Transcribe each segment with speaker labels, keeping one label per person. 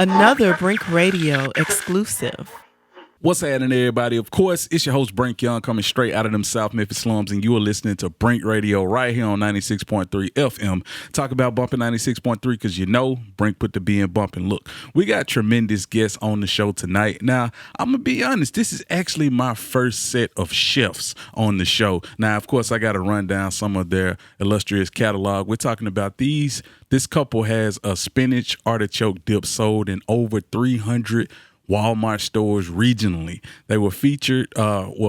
Speaker 1: Another Brink Radio exclusive.
Speaker 2: What's happening, everybody? Of course, it's your host, Brink Young, coming straight out of them South Memphis slums, and you are listening to Brink Radio right here on 96.3 FM. Talk about bumping 96.3 because you know Brink put the B in bumping. Look, we got tremendous guests on the show tonight. Now, I'm going to be honest, this is actually my first set of chefs on the show. Now, of course, I got to run down some of their illustrious catalog. We're talking about these. This couple has a Spinach Artichoke Dip sold in over 300 Walmart stores regionally. They were featured,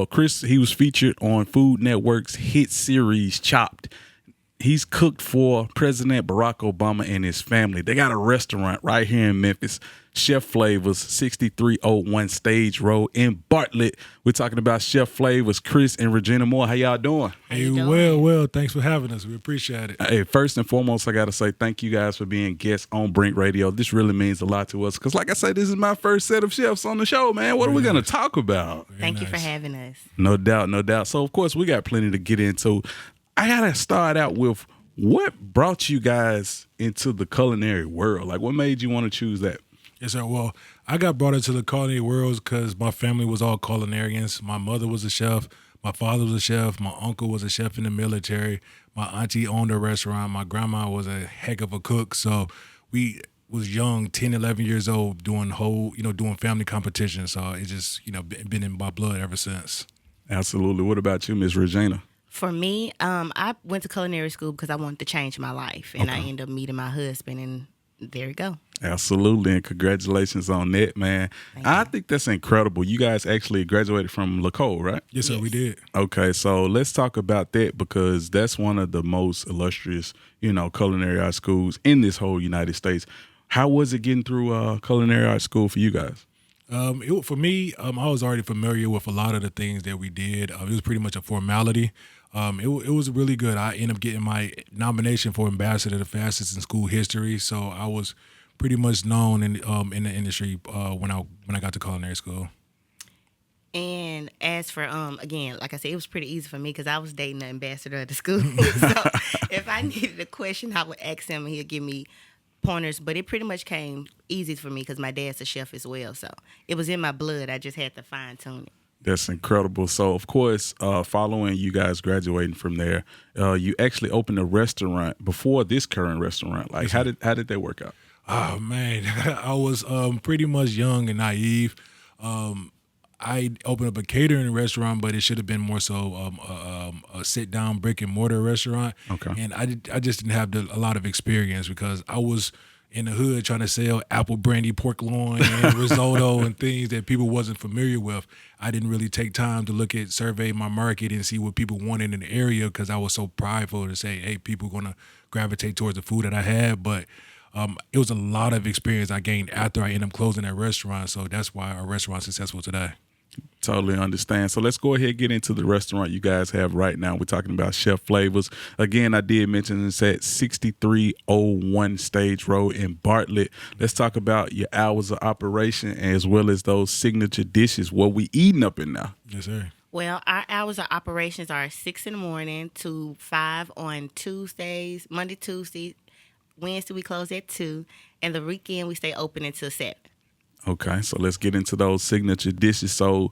Speaker 2: Chris, he was featured on Food Network's hit series Chopped. He's cooked for President Barack Obama and his family. They got a restaurant right here in Memphis, Chef Flavas, 6301 Stage Road in Bartlett. We're talking about Chef Flavas, Chris and Regina Moore. How y'all doing?
Speaker 3: Hey, well, thanks for having us. We appreciate it.
Speaker 2: Hey, first and foremost, I got to say thank you guys for being guests on Brink Radio. This really means a lot to us because, like I said, this is my first set of chefs on the show, man. What are we going to talk about?
Speaker 4: Thank you for having us.
Speaker 2: No doubt, no doubt. So, of course, we got plenty to get into. I got to start out with what brought you guys into the culinary world? Like, what made you want to choose that?
Speaker 3: Yes, sir. Well, I got brought into the culinary world because my family was all culinarians. My mother was a chef. My father was a chef. My uncle was a chef in the military. My auntie owned a restaurant. My grandma was a heck of a cook. So we was young, 10, 11 years old, doing family competitions. So it just, been in my blood ever since.
Speaker 2: Absolutely. What about you, Miss Regina?
Speaker 4: For me, I went to culinary school because I wanted to change my life, and I ended up meeting my husband, and there you go.
Speaker 2: Absolutely, and congratulations on that, man. I think that's incredible. You guys actually graduated from LaCole, right?
Speaker 3: Yes, sir, we did.
Speaker 2: Okay, so let's talk about that because that's one of the most illustrious, culinary art schools in this whole United States. How was it getting through culinary art school for you guys?
Speaker 3: For me, I was already familiar with a lot of the things that we did. It was pretty much a formality. It was really good. I ended up getting my nomination for ambassador to fastest in school history, so I was pretty much known in the industry when I got to culinary school.
Speaker 4: And as for again, like I said, it was pretty easy for me because I was dating the ambassador of the school. So if I needed a question, I would ask him, and he'd give me pointers. But it pretty much came easy for me because my dad's a chef as well, so it was in my blood. I just had to fine tune it.
Speaker 2: That's incredible. So, of course, following you guys graduating from there, you actually opened a restaurant before this current restaurant. Like, how did that work out?
Speaker 3: Oh, man, I was pretty much young and naive. I opened up a catering restaurant, but it should have been more so a sit-down brick-and-mortar restaurant.
Speaker 2: Okay.
Speaker 3: And I just didn't have a lot of experience because I was in the hood trying to sell apple brandy pork loin and risotto and things that people wasn't familiar with. I didn't really take time to survey my market and see what people wanted in the area because I was so prideful to say, hey, people are going to gravitate towards the food that I had. But it was a lot of experience I gained after I ended up closing that restaurant. So that's why our restaurant's successful today.
Speaker 2: Totally understand. So let's go ahead and get into the restaurant you guys have right now. We're talking about Chef Flavas. Again, I did mention it's at 6301 Stage Road in Bartlett. Let's talk about your hours of operation as well as those signature dishes. What we eating up in now?
Speaker 3: Yes, sir.
Speaker 4: Well, our hours of operations are 6 in the morning to 5 on Tuesdays, Monday, Tuesday. Wednesday, we close at 2. And the weekend, we stay open until 7.
Speaker 2: Okay, so let's get into those signature dishes. So,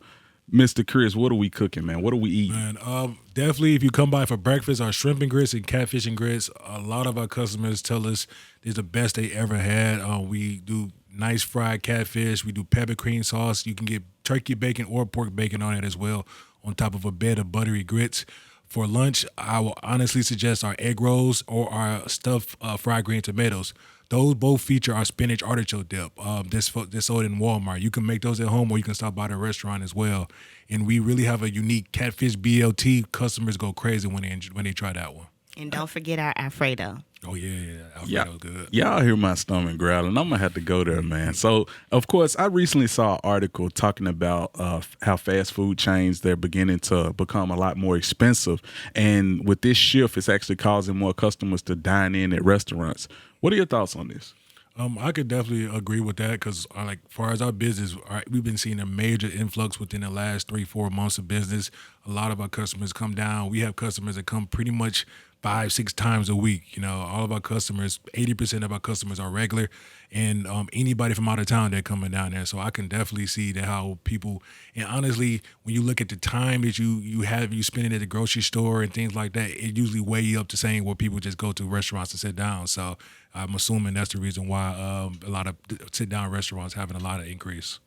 Speaker 2: Mr. Chris, what are we cooking, man? What are we eating?
Speaker 3: Man, definitely if you come by for breakfast, our shrimp and grits and catfish and grits, a lot of our customers tell us it's the best they ever had. We do nice fried catfish. We do pepper cream sauce. You can get turkey bacon or pork bacon on it as well on top of a bed of buttery grits. For lunch, I will honestly suggest our egg rolls or our stuffed fried green tomatoes. Those both feature our Spinach Artichoke Dip. They're sold in Walmart. You can make those at home or you can stop by the restaurant as well. And we really have a unique catfish BLT. Customers go crazy when they try that one.
Speaker 4: And don't forget our Alfredo.
Speaker 3: Oh, yeah. Alfredo's good.
Speaker 2: Y'all hear my stomach growling. I'm going to have to go there, man. So, of course, I recently saw an article talking about how fast food chains, they're beginning to become a lot more expensive. And with this shift, it's actually causing more customers to dine in at restaurants. What are your thoughts on this?
Speaker 3: I could definitely agree with that because, far as our business, we've been seeing a major influx within the last 3-4 months of business. A lot of our customers come down. We have customers that come pretty much 5-6 times a week. You know, all of our customers, 80% of our customers are regular, and anybody from out of town, they're coming down there. So I can definitely see that how people, and honestly, when you look at the time that you spend it at the grocery store and things like that, it usually weigh you up to saying where people just go to restaurants to sit down. So I'm assuming that's the reason why a lot of sit down restaurants having a lot of increase.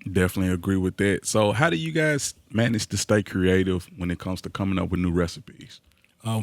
Speaker 2: Definitely agree with that. So how do you guys manage to stay creative when it comes to coming up with new recipes?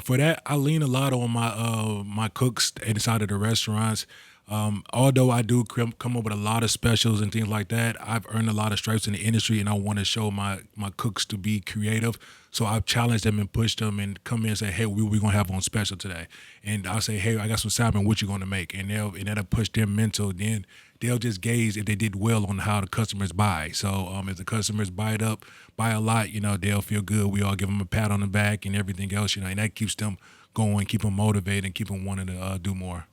Speaker 3: For that, I lean a lot on my cooks inside of the restaurants. Although I do come up with a lot of specials and things like that, I've earned a lot of stripes in the industry, and I want to show my cooks to be creative. So I've challenged them and pushed them and come in and say, hey, we're going to have on special today. And I'll say, hey, I got some salmon, what you going to make? And that'll push their mental. Then they'll just gauge if they did well on how the customers buy. So if the customers buy a lot, you know, they'll feel good. We all give them a pat on the back and everything else, you know, and that keeps them going, keep them motivated, and keep them wanting to do more.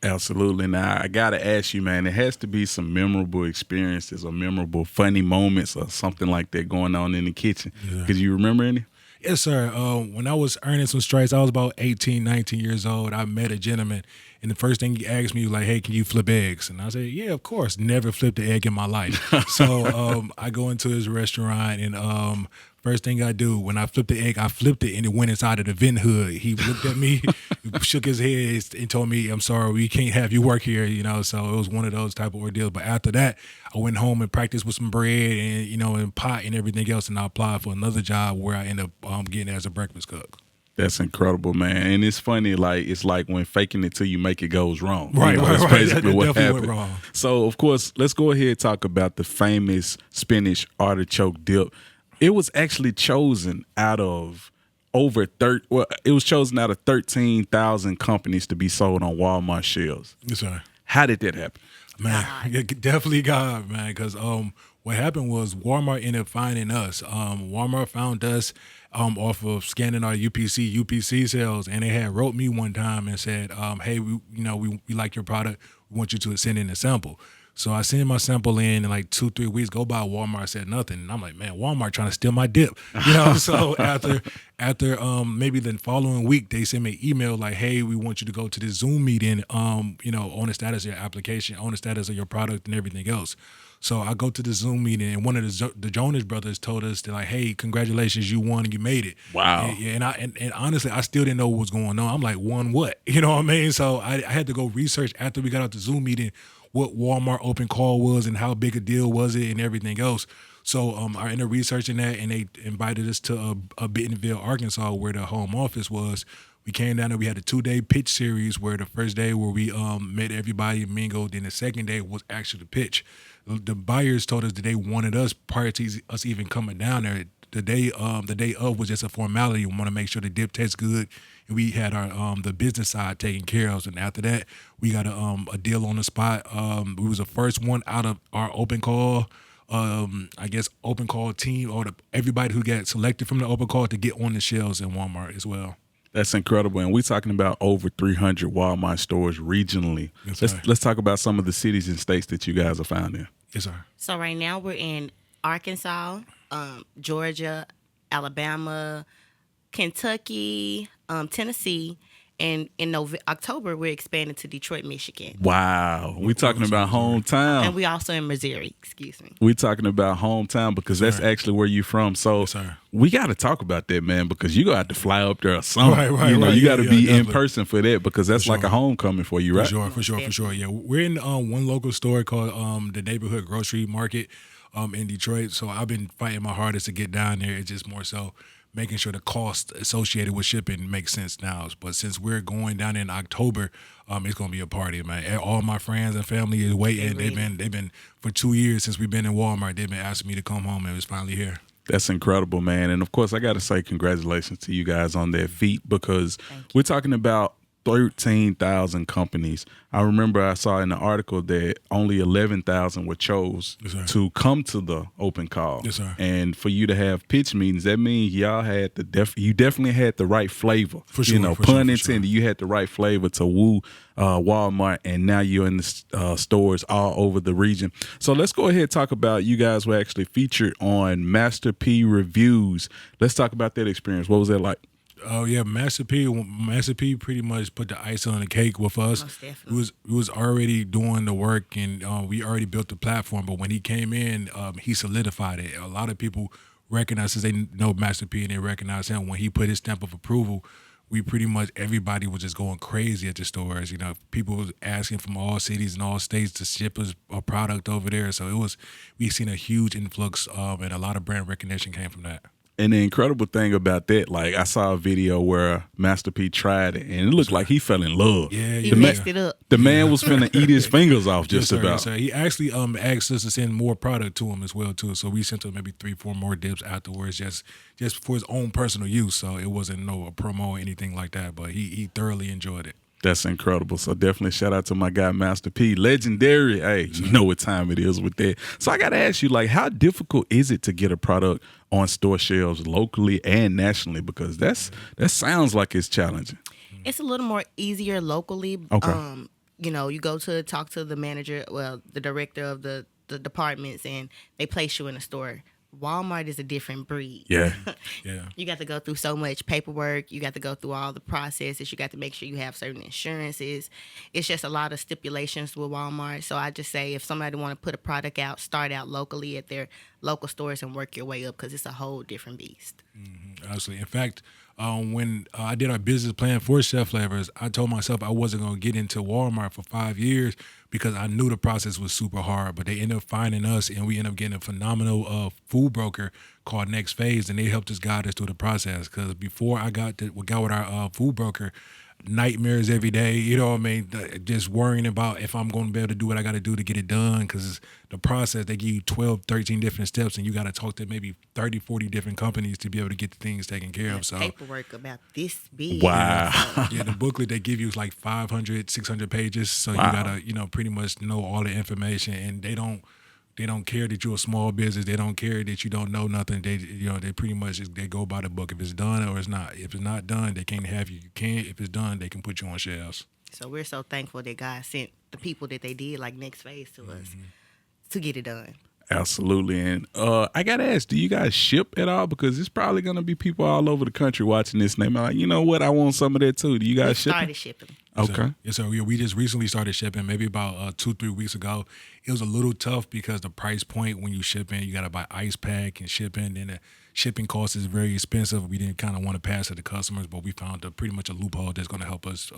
Speaker 2: Absolutely. Now, I got to ask you, man, it has to be some memorable experiences or memorable funny moments or something like that going on in the kitchen.
Speaker 3: Yeah.
Speaker 2: Could you remember any?
Speaker 3: Yes, sir. When I was earning some stripes, I was about 18, 19 years old. I met a gentleman, and the first thing he asked me was like, hey, can you flip eggs? And I said, yeah, of course. Never flipped an egg in my life. So I go into his restaurant, and first thing I do, when I flip the egg, I flipped it, and it went inside of the vent hood. He looked at me, shook his head, and told me, I'm sorry, we can't have you work here, you know. So it was one of those type of ordeals. But after that, I went home and practiced with some bread and, you know, and pot and everything else, and I applied for another job where I ended up getting as a breakfast cook.
Speaker 2: That's incredible, man. And it's funny, it's like when faking it till you make it goes wrong.
Speaker 3: Right,
Speaker 2: you know,
Speaker 3: right.
Speaker 2: That's basically
Speaker 3: That
Speaker 2: what
Speaker 3: definitely
Speaker 2: happened.
Speaker 3: went wrong.
Speaker 2: So, of course, let's go ahead and talk about the famous Spinach Artichoke Dip. It was actually chosen out of it was chosen out of 13,000 companies to be sold on Walmart shelves.
Speaker 3: Yes, sir.
Speaker 2: How did that happen?
Speaker 3: Man, definitely God, man, because what happened was Walmart ended up finding us. Walmart found us off of scanning our UPC sales, and they had wrote me one time and said, hey, we like your product. We want you to send in a sample. So I sent my sample in, and like 2-3 weeks go by, Walmart said nothing. And I'm like, man, Walmart trying to steal my dip. You know, so after maybe the following week, they sent me an email like, hey, we want you to go to this Zoom meeting, you know, on the status of your application, on the status of your product and everything else. So I go to the Zoom meeting, and one of the Jonas brothers told us, they're like, hey, congratulations, you won and you made it.
Speaker 2: Wow.
Speaker 3: And honestly, I still didn't know what was going on. I'm like, won what? You know what I mean? So I had to go research after we got out the Zoom meeting what Walmart open call was and how big a deal was it and everything else. So I ended up researching that, and they invited us to a Bentonville, Arkansas, where the home office was. We came down there. We had a 2-day pitch series where the first day where we met everybody and mingled. Then the second day was actually the pitch. The buyers told us that they wanted us prior to us even coming down there. The day of was just a formality. We want to make sure the dip tastes good, and we had our the business side taken care of. And after that, we got a deal on the spot. We was the first one out of our open call. Open call team or everybody who got selected from the open call to get on the shelves in Walmart as well.
Speaker 2: That's incredible. And we're talking about over 300 Walmart stores regionally.
Speaker 3: Yes,
Speaker 2: let's talk about some of the cities and states that you guys are found in.
Speaker 3: Yes, sir.
Speaker 4: So right now we're in Arkansas, Georgia, Alabama, Kentucky, Tennessee, and in October we're expanding to Detroit, Michigan.
Speaker 2: Wow. We're talking about hometown.
Speaker 4: And we also in Missouri, excuse me.
Speaker 2: We're talking about hometown because that's actually where you're from. So
Speaker 3: Yes, sir.
Speaker 2: we got to talk about that, man, because you got to fly up there or something.
Speaker 3: Right,
Speaker 2: you know,
Speaker 3: right.
Speaker 2: you got to
Speaker 3: Yeah,
Speaker 2: be in
Speaker 3: definitely.
Speaker 2: person for that because that's
Speaker 3: For
Speaker 2: like
Speaker 3: sure.
Speaker 2: a homecoming for you, right?
Speaker 3: For sure. Yeah, we're in one local store called the Neighborhood Grocery Market in Detroit. So I've been fighting my hardest to get down there. It's just more so making sure the cost associated with shipping makes sense now. But since we're going down in October, it's gonna be a party, man. All my friends and family is waiting. They've been for 2 years since we've been in Walmart. They've been asking me to come home, and it's finally here.
Speaker 2: That's incredible, man. And of course, I got to say congratulations to you guys on that feat because we're talking about 13,000 companies. I remember I saw in the article that only 11,000 were chose to come to the open call.
Speaker 3: Yes, sir.
Speaker 2: And for you to have pitch meetings, that means y'all had you definitely had the right flavor.
Speaker 3: For sure.
Speaker 2: Pun intended, you had the right flavor to woo Walmart, and now you're in the stores all over the region. So let's go ahead and talk about, you guys were actually featured on Master P Reviews. Let's talk about that experience. What was that like?
Speaker 3: Oh yeah, Master P pretty much put the icing on the cake with us.
Speaker 4: Most definitely.
Speaker 3: We was already doing the work, and we already built the platform. But when he came in, he solidified it. A lot of people recognize, as they know Master P and they recognize him. When he put his stamp of approval, we pretty much, everybody was just going crazy at the stores. People was asking from all cities and all states to ship us a product over there. So we seen a huge influx, and a lot of brand recognition came from that.
Speaker 2: And the incredible thing about that, like, I saw a video where Master P tried it, and it looked like he fell in love.
Speaker 3: Yeah,
Speaker 4: He messed it up.
Speaker 2: The man was finna eat his fingers off just about.
Speaker 3: Yes, sir. He actually asked us to send more product to him as well too. So we sent him maybe 3-4 more dips afterwards, just for his own personal use. So it wasn't a promo or anything like that. But he thoroughly enjoyed it.
Speaker 2: That's incredible. So definitely shout out to my guy, Master P. Legendary. Hey, you know what time it is with that. So I got to ask you, like, how difficult is it to get a product on store shelves locally and nationally? Because that sounds like it's challenging.
Speaker 4: It's a little more easier locally.
Speaker 2: Okay.
Speaker 4: You go to talk to the manager, the director of the departments, and they place you in a store. Walmart is a different breed.
Speaker 2: Yeah.
Speaker 3: Yeah.
Speaker 4: You got to go through so much paperwork. You got to go through all the processes. You got to make sure you have certain insurances. It's just a lot of stipulations with Walmart. So I just say, if somebody want to put a product out, start out locally at their local stores and work your way up, because it's a whole different beast.
Speaker 3: Mm-hmm. Absolutely. In fact, when I did our business plan for Chef Flavas, I told myself I wasn't going to get into Walmart for 5 years because I knew the process was super hard. But they ended up finding us, and we ended up getting a phenomenal food broker called Next Phase, and they helped us guide us through the process. Because before I got with our food broker, nightmares every day, you know what I mean? Just worrying about if I'm going to be able to do what I got to do to get it done, because the process, they give you 12, 13 different steps, and you got to talk to maybe 30, 40 different companies to be able to get the things taken care of. So
Speaker 4: Paperwork about this big.
Speaker 2: Wow.
Speaker 3: yeah, the booklet they give you is like 500, 600 pages, so
Speaker 2: Wow.
Speaker 3: you got to, pretty much know all the information, and they don't care that you're a small business. They don't care that you don't know nothing. They pretty much they go by the book. If it's done or it's not. If it's not done, they can't have you. You can't. If it's done, they can put you on shelves.
Speaker 4: So we're so thankful that God sent the people that they did, like Next Phase, to us to get it done.
Speaker 2: Absolutely. And I got to ask, do you guys ship at all? Because there's probably going to be people all over the country watching this, and they're like, you know what? I want some of that too. Do you guys ship?
Speaker 4: Started shipping.
Speaker 2: Okay.
Speaker 3: Yes, sir. We just recently started shipping, maybe about 2-3 weeks ago. It was a little tough because the price point when you ship in, you got to buy ice pack and shipping, and the shipping cost is very expensive. We didn't kind of want to pass it to customers, but we found pretty much a loophole that's going to help us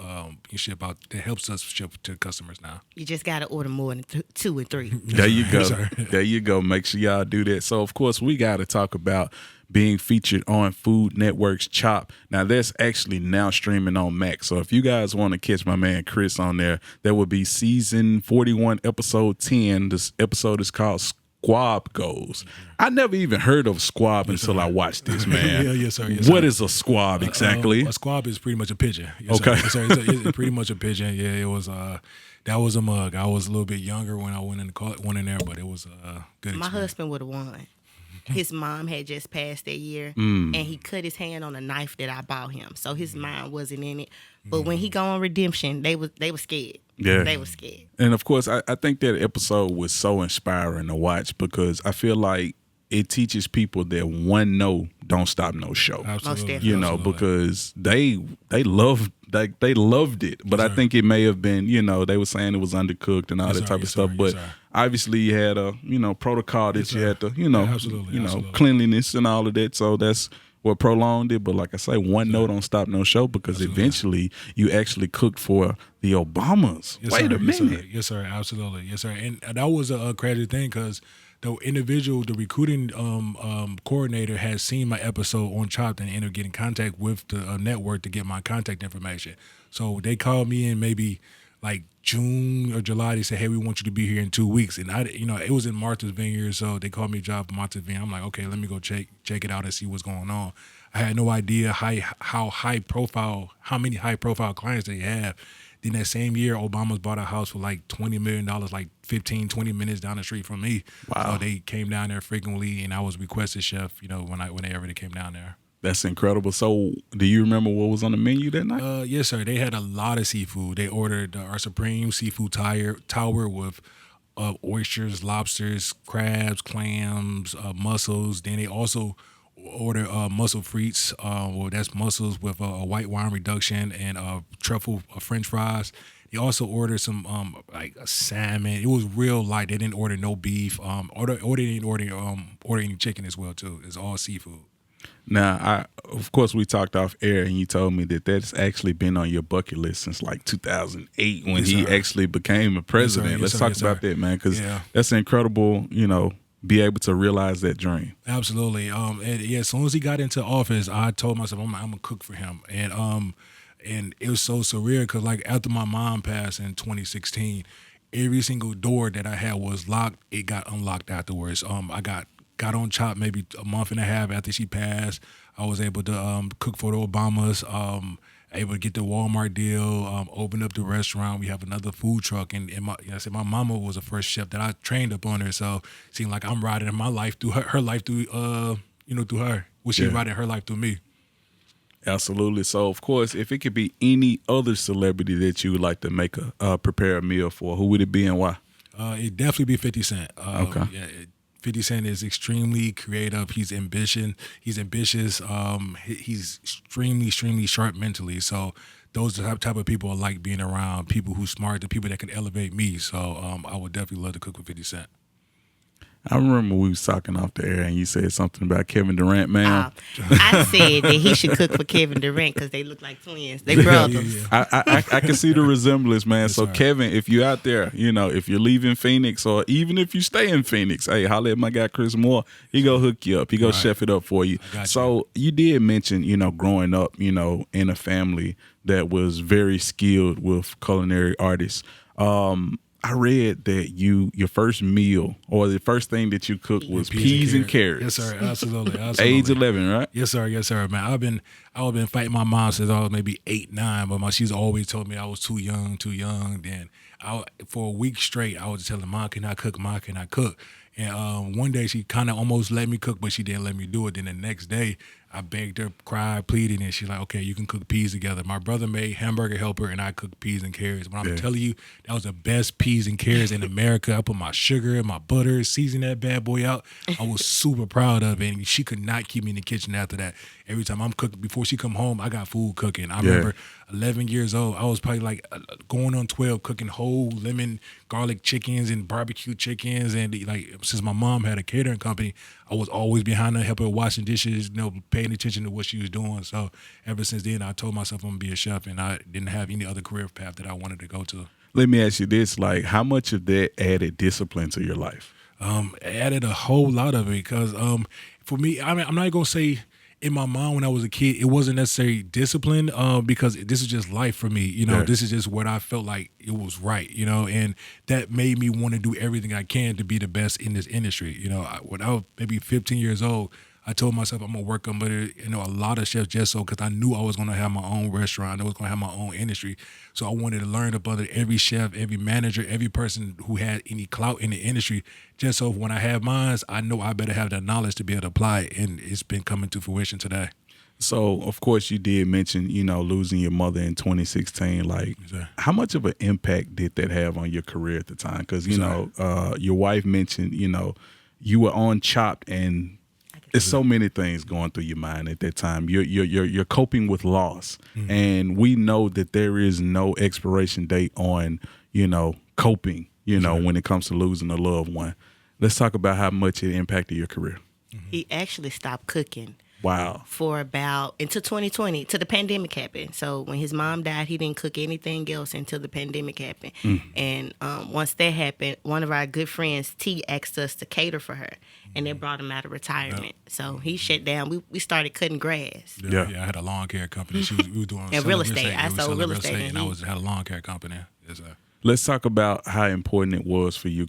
Speaker 3: ship out. That helps us ship to customers now.
Speaker 4: You just got to order more than 2 and 3.
Speaker 2: There you go.
Speaker 3: Yes, sir.
Speaker 2: There you go. Make sure y'all do that. So, of course, we got to talk about being featured on Food Network's Chop. Now, that's actually now streaming on Max. So if you guys want to catch my man Chris on there, that would be season 41, episode 10. This episode is called Squab Goes. I never even heard of squab until I watched this, man.
Speaker 3: Yes, sir.
Speaker 2: What is a squab exactly?
Speaker 3: A squab is pretty much a pigeon. Yes,
Speaker 2: Okay.
Speaker 3: Sir. Yes, sir. It's pretty much a pigeon. Yeah, it was. That was a mug. I was a little bit younger when I went in there, but it was a good.
Speaker 4: My
Speaker 3: experience.
Speaker 4: husband would have won. His mom had just passed that year, and he cut his hand on a knife that I bought him. So his mind wasn't in it. But when he go on redemption, they was scared.
Speaker 2: Yeah.
Speaker 4: They were scared.
Speaker 2: And of course, I think that episode was so inspiring to watch because I feel like it teaches people that one no don't stop no show.
Speaker 3: Absolutely.
Speaker 4: definitely.
Speaker 2: You know,
Speaker 3: Absolutely.
Speaker 2: because they loved it, but I think it may have been, they were saying it was undercooked and all
Speaker 3: Yes,
Speaker 2: that
Speaker 3: sir.
Speaker 2: type of
Speaker 3: Yes,
Speaker 2: stuff.
Speaker 3: sir.
Speaker 2: But
Speaker 3: Yes, sir.
Speaker 2: obviously, you had a protocol that
Speaker 3: Yes,
Speaker 2: you
Speaker 3: sir.
Speaker 2: had to
Speaker 3: Absolutely. Absolutely.
Speaker 2: cleanliness and all of that. So that's what prolonged it. But like I say, one no don't stop no show because eventually you actually coordinated for the Obamas.
Speaker 3: Yes,
Speaker 2: Wait
Speaker 3: sir.
Speaker 2: a minute.
Speaker 3: Yes, sir. Absolutely. Yes, sir. And that was a crazy thing because the individual, the recruiting coordinator, has seen my episode on Chopped and ended up getting in contact with the network to get my contact information. So they called me in maybe like June or July, they said, hey, we want you to be here in 2 weeks. And it was in Martha's Vineyard, so they called me a job for Martha's Vineyard. I'm like, okay, let me go check it out and see what's going on. I had no idea how many high profile clients they have. Then that same year, Obama's bought a house for like $20 million, like 15, 20 minutes down the street from me.
Speaker 2: Wow.
Speaker 3: So they came down there frequently, and I was requested chef, whenever they came down there.
Speaker 2: That's incredible. So, do you remember what was on the menu that night?
Speaker 3: Yes, sir. They had a lot of seafood. They ordered our Supreme Seafood Tower with oysters, lobsters, crabs, clams, mussels. Then they also ordered mussel frites. That's mussels with a white wine reduction and truffle French fries. They also ordered some like a salmon. It was real light. They didn't order no beef. Order any chicken as well too. It's all seafood.
Speaker 2: Now, of course, we talked off air, and you told me that that's actually been on your bucket list since like 2008 when he actually became a president. Let's talk about that, man, because that's incredible, be able to realize that dream.
Speaker 3: Absolutely. As soon as he got into office, I told myself I'm gonna cook for him, and it was so surreal because like after my mom passed in 2016, every single door that I had was locked. It got unlocked afterwards. I got on Chop maybe a month and a half after she passed. I was able to cook for the Obamas, able to get the Walmart deal, open up the restaurant. We have another food truck, and my mama was the first chef that I trained up on her. So it seemed like I'm riding my life through her life through through her. Well, she riding her life through me.
Speaker 2: Absolutely. So, of course, if it could be any other celebrity that you would like to prepare a meal for, who would it be and why?
Speaker 3: It'd definitely be 50 Cent.
Speaker 2: Okay.
Speaker 3: 50 Cent is extremely creative. He's ambitious. He's extremely, extremely sharp mentally. So those are the type of people I like being around, people who smart, the people that can elevate me. So I would definitely love to cook with 50 Cent.
Speaker 2: I remember we was talking off the air and you said something about Kevin Durant, man.
Speaker 4: I said that he should cook for Kevin Durant because they look like twins. They brothers.
Speaker 2: I can see the resemblance, man.
Speaker 3: That's
Speaker 2: so
Speaker 3: right.
Speaker 2: Kevin, if you're out there, if you're leaving Phoenix or even if you stay in Phoenix, hey, holla at my guy Chris Moore. He go hook you up. He go chef it up for you. So you did mention, growing up, in a family that was very skilled with culinary artists. I read that your first meal or the first thing that you cooked was peas and carrots.
Speaker 3: Yes, sir. Absolutely.
Speaker 2: Age 11, right?
Speaker 3: Yes, sir. Man, I've been fighting my mom since I was maybe 8, 9, but she's always told me I was too young. Then for a week straight, I was telling Mom, can I cook? And one day she kind of almost let me cook, but she didn't let me do it. Then the next day, I begged her, cried, pleaded, and she's like, okay, you can cook peas together. My brother made hamburger helper, and I cooked peas and carrots. But I'm telling you, that was the best peas and carrots in America. I put my sugar and my butter, seasoned that bad boy out. I was super proud of it, and she could not keep me in the kitchen after that. Every time I'm cooking, before she come home, I got food cooking. I remember 11 years old, I was probably like going on 12, cooking whole lemon garlic chickens and barbecue chickens. And like since my mom had a catering company, I was always behind her, helping her washing dishes, paying attention to what she was doing. So ever since then, I told myself I'm going to be a chef, and I didn't have any other career path that I wanted to go to.
Speaker 2: Let me ask you this, like how much of that added discipline to your life?
Speaker 3: It added a whole lot of it because for me, I'm not going to say in my mind when I was a kid, it wasn't necessarily discipline because this is just life for me. This is just what I felt like it was right, and that made me want to do everything I can to be the best in this industry. When I was maybe 15 years old, I told myself I'm going to work under, a lot of chefs just so because I knew I was going to have my own restaurant. I was going to have my own industry. So I wanted to learn up under every chef, every manager, every person who had any clout in the industry just so when I have mine, I know I better have the knowledge to be able to apply it. And it's been coming to fruition today.
Speaker 2: So, of course, you did mention, losing your mother in 2016. Like, how much of an impact did that have on your career at the time? Because, your wife mentioned, you were on Chopped and there's so many things going through your mind at that time. You're coping with loss, and we know that there is no expiration date on coping. When it comes to losing a loved one. Let's talk about how much it impacted your career.
Speaker 4: He actually stopped cooking.
Speaker 2: Wow.
Speaker 4: for about until 2020, till the pandemic happened. So when his mom died, he didn't cook anything else until the pandemic happened. And once that happened, one of our good friends, T, asked us to cater for her, and they brought him out of retirement. So he shut down. We started cutting grass.
Speaker 3: Yeah, I had a lawn care company. We were doing
Speaker 4: And real estate. I
Speaker 3: We were
Speaker 4: sold
Speaker 3: selling
Speaker 4: real estate,
Speaker 3: and I had a lawn care company. Yes, sir.
Speaker 2: Let's talk about how important it was for you,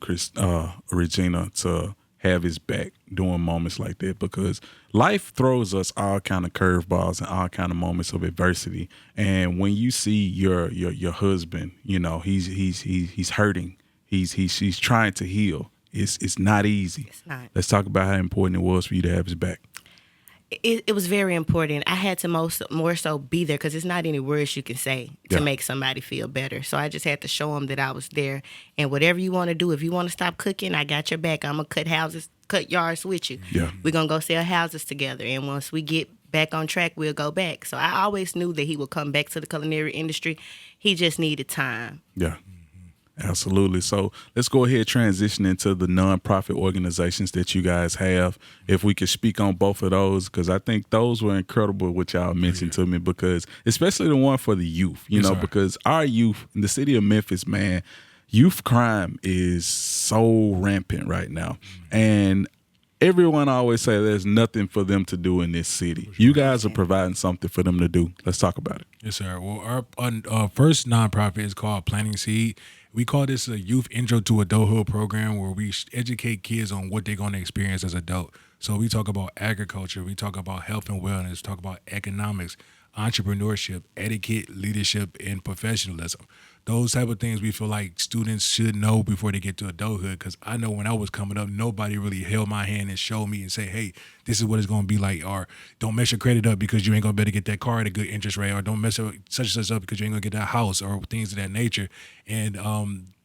Speaker 2: Regina, to have his back during moments like that, because life throws us all kind of curveballs and all kind of moments of adversity. And when you see your husband, you know, he's hurting, he's trying to heal. It's not easy.
Speaker 4: It's not.
Speaker 2: Let's talk about how important it was for you to have his back.
Speaker 4: It was very important. I had to more so be there because it's not any words you can say to make somebody feel better. So I just had to show them that I was there. And whatever you want to do, if you want to stop cooking, I got your back. I'm going to cut yards with you.
Speaker 2: Yeah.
Speaker 4: We're going to go sell houses together. And once we get back on track, we'll go back. So I always knew that he would come back to the culinary industry. He just needed time.
Speaker 2: Yeah. Absolutely. So let's go ahead and transition into the nonprofit organizations that you guys have. If we could speak on both of those, because I think those were incredible what y'all mentioned to me, because especially the one for the youth, you know, because our youth in the city of Memphis, man, youth crime is so rampant right now. And everyone always say there's nothing for them to do in this city. You guys are providing something for them to do. Let's talk about it.
Speaker 3: Yes, sir. Well, our first nonprofit is called Planting Seed. We call this a youth intro to adulthood program where we educate kids on what they're going to experience as adult. So we talk about agriculture, we talk about health and wellness, talk about economics, entrepreneurship, etiquette, leadership, and professionalism. Those type of things we feel like students should know before they get to adulthood, because I know when I was coming up, nobody really held my hand and showed me and say, hey, this is what it's going to be like, or don't mess your credit up because you ain't going to be able to get that car at a good interest rate, or don't mess up such and such up because you ain't going to get that house, or things of that nature. And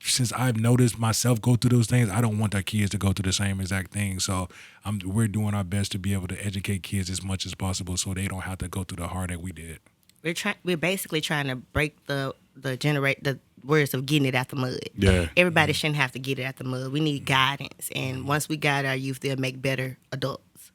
Speaker 3: since I've noticed myself go through those things, I don't want our kids to go through the same exact thing. So we're doing our best to be able to educate kids as much as possible so they don't have to go through the hard that we did.
Speaker 4: We're basically trying to break the words of getting it out the mud.
Speaker 2: Yeah.
Speaker 4: Everybody shouldn't have to get it out the mud. We need guidance, and once we guide our youth, they'll make better adults.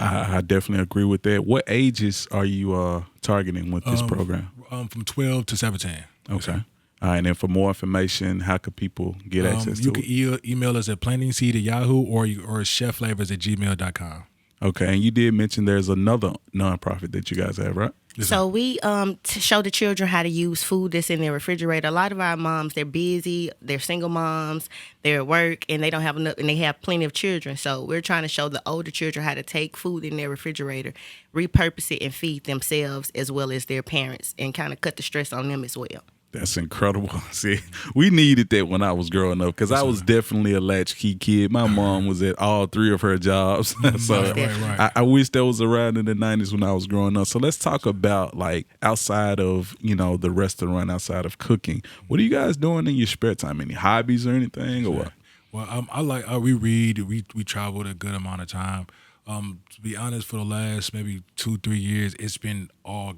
Speaker 2: I definitely agree with that. What ages are you targeting with this program?
Speaker 3: From 12 to 17.
Speaker 2: Okay. All right, and then for more information, how could people get access to
Speaker 3: you
Speaker 2: it?
Speaker 3: You can email us at plantingseed@yahoo or chefflavors@gmail.com.
Speaker 2: Okay, and you did mention there's another nonprofit that you guys have, right?
Speaker 4: So we to show the children how to use food that's in their refrigerator. A lot of our moms, they're busy, they're single moms, they're at work, and they don't have enough, and they have plenty of children. So we're trying to show the older children how to take food in their refrigerator, repurpose it, and feed themselves as well as their parents, and kind of cut the stress on them as well.
Speaker 2: That's incredible. See, we needed that when I was growing up, because I was definitely a latchkey kid. My mom was at all three of her jobs. So
Speaker 3: Right.
Speaker 2: I wish that was around in the 90s when I was growing up. So let's talk about, like, outside of, you know, the restaurant, outside of cooking. What are you guys doing in your spare time? Any hobbies or anything, or what?
Speaker 3: Well, we read, we traveled a good amount of time. To be honest, for the last maybe 2-3 years, it's been all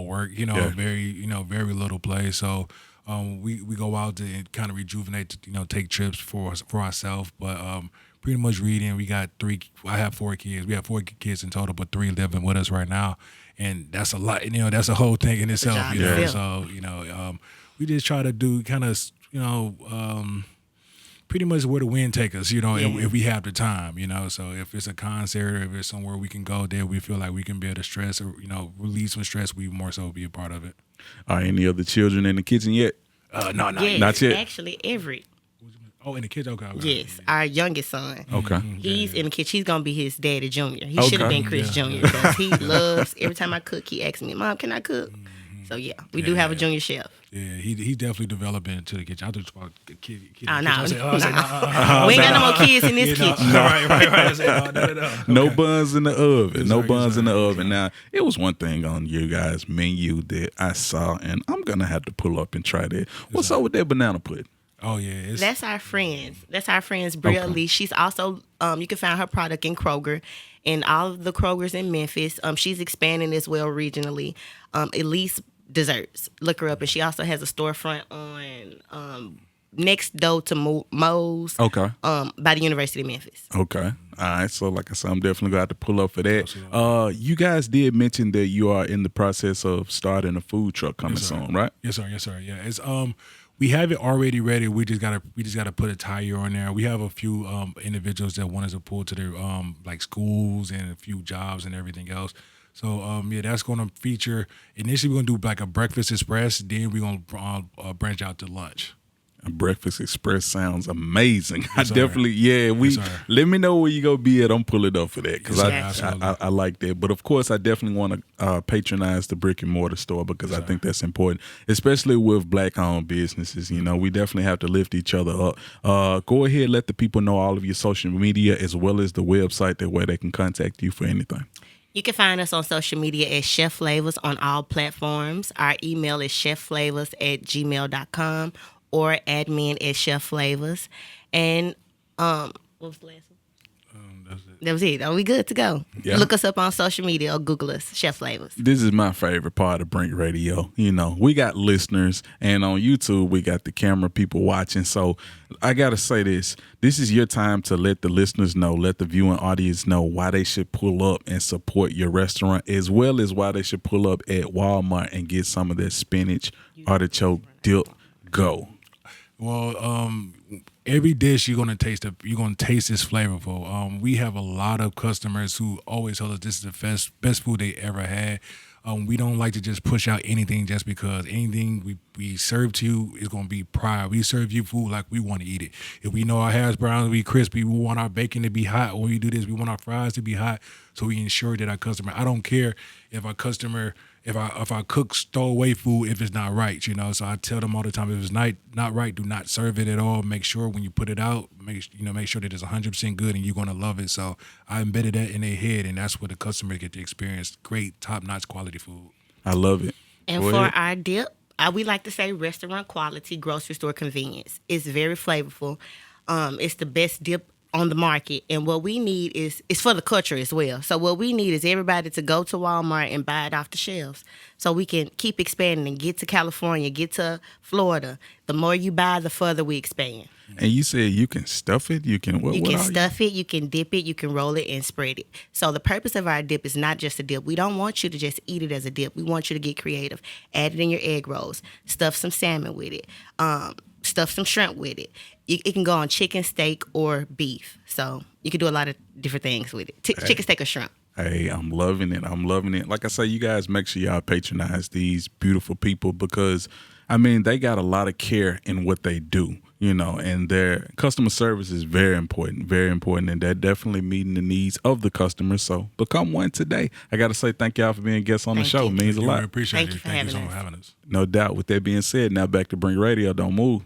Speaker 3: work, very little play. So we go out to kind of rejuvenate, take trips for ourselves. But pretty much reading, I have 4 kids. We have 4 kids in total, but 3 living with us right now. And that's a lot, that's a whole thing in itself. So, we just try to do kind of, pretty much where the wind take us, if we have the time, So if it's a concert or if it's somewhere we can go there, we feel like we can be able to stress or, release some stress, we more so be a part of it.
Speaker 2: Are any other children in the kitchen yet?
Speaker 3: No,
Speaker 4: Yes,
Speaker 2: not yet.
Speaker 4: Actually, Everett.
Speaker 3: Oh, in the kitchen? Okay.
Speaker 4: Yes, our youngest son.
Speaker 2: Okay.
Speaker 4: He's in the kitchen. He's going to be his daddy junior. He
Speaker 2: Okay.
Speaker 4: should have been Chris Jr. because he loves, every time I cook, he asks me, Mom, can I cook? So, yeah, we do have a junior chef.
Speaker 3: Yeah, he definitely developed into the kitchen. I just about kid.
Speaker 4: Oh, no.
Speaker 3: No.
Speaker 4: We ain't got no more kids in this kitchen.
Speaker 3: Right. I said, no.
Speaker 2: No buns in the oven.
Speaker 3: Yes,
Speaker 2: No
Speaker 3: sir,
Speaker 2: buns
Speaker 3: yes,
Speaker 2: in the
Speaker 3: sir.
Speaker 2: oven. Now, it was one thing on your guys' menu that I saw, and I'm going to have to pull up and try that. What's up with that banana pudding?
Speaker 3: Oh, yeah.
Speaker 4: That's our friends, Bria Lee. She's also, you can find her product in Kroger and all of the Krogers in Memphis. She's expanding as well regionally. Elise Desserts. Look her up. And she also has a storefront on next door to Moe's
Speaker 2: Okay.
Speaker 4: by the University of Memphis.
Speaker 2: Okay. All right, so like I said, I'm definitely going to have to pull up for that.
Speaker 3: Absolutely.
Speaker 2: You guys did mention that you are in the process of starting a food truck coming
Speaker 3: Yes, sir.
Speaker 2: soon, right?
Speaker 3: Yes, sir. Yes, sir. Yeah, it's we have it already ready. We just gotta put a tire on there. We have a few individuals that want us to pull to their like schools and a few jobs and everything else. So yeah, that's gonna feature. Initially, we're gonna do like a breakfast express. Then we're gonna branch out to lunch.
Speaker 2: Breakfast Express sounds amazing.
Speaker 3: Yes, sir.
Speaker 2: I definitely,
Speaker 3: Yes, sir.
Speaker 2: let me know where you go be at. I'm pulling up for that because
Speaker 3: Yes, sir. Absolutely.
Speaker 2: I like that. But of course, I definitely want to patronize the brick and mortar store because
Speaker 3: Yes,
Speaker 2: I
Speaker 3: sir.
Speaker 2: think that's important, especially with black owned businesses. You know, we definitely have to lift each other up. Go ahead, let the people know all of your social media as well as the website. That way they can contact you for anything.
Speaker 4: You can find us on social media as Chef Flavas on all platforms. Our email is chefflavas@gmail.com or admin@chefflavas. And what was the last one?
Speaker 3: That's it.
Speaker 4: That was it. Are we good to go?
Speaker 2: Yeah.
Speaker 4: Look us up on social media or Google us, Chef Flavas.
Speaker 2: This is my favorite part of Brink Radio. You know, we got listeners, and on YouTube, we got the camera people watching. So I got to say this. This is your time to let the listeners know, let the viewing audience know why they should pull up and support your restaurant, as well as why they should pull up at Walmart and get some of that spinach artichoke dip. Go.
Speaker 3: Well, every dish you're gonna taste is flavorful. We have a lot of customers who always tell us this is the best food they ever had. We don't like to just push out anything just because anything we serve to you is gonna be pride. We serve you food like we want to eat it. If we know our hash browns to be crispy, we want our bacon to be hot. When we do this, we want our fries to be hot. So we ensure that our customer. I don't care if our customer. If our cooks throw away food if it's not right, you know. So I tell them all the time, if it's not right, do not serve it at all. Make sure when you put it out, make sure that it's 100% good and you're gonna love it. So I embedded that in their head, and that's what the customer get to experience: great, top-notch quality food.
Speaker 2: I love it.
Speaker 4: And
Speaker 2: Go
Speaker 4: for
Speaker 2: ahead.
Speaker 4: our dip, we like to say restaurant quality, grocery store convenience. It's very flavorful. It's the best dip on the market, and what we need is it's for the culture as well. So what we need is everybody to go to Walmart and buy it off the shelves, so we can keep expanding and get to California, get to Florida. The more you buy, the further we expand.
Speaker 2: And you said you can stuff it. You can what?
Speaker 4: You
Speaker 2: what
Speaker 4: can
Speaker 2: all
Speaker 4: stuff it, you can dip it, you can roll it and spread it. So the purpose of our dip is not just a dip. We don't want you to just eat it as a dip. We want you to get creative. Add it in your egg rolls. Stuff some salmon with it. Stuff some shrimp with it. It can go on chicken, steak, or beef. So you can do a lot of different things with it. Chicken, steak, or shrimp.
Speaker 2: Hey, I'm loving it. I'm loving it. Like I say, you guys make sure y'all patronize these beautiful people because, I mean, they got a lot of care in what they do, you know, and their customer service is very important, and they're definitely meeting the needs of the customers. So become one today. I got to say thank y'all for being guests on the
Speaker 4: Thank
Speaker 2: show.
Speaker 4: you.
Speaker 2: It means a
Speaker 3: We
Speaker 2: lot.
Speaker 3: appreciate
Speaker 4: Thank
Speaker 3: it.
Speaker 4: you for
Speaker 3: Thank you
Speaker 4: having
Speaker 3: so much
Speaker 4: us.
Speaker 3: for having us.
Speaker 2: No doubt. With that being said, now back to Brink Radio. Don't move.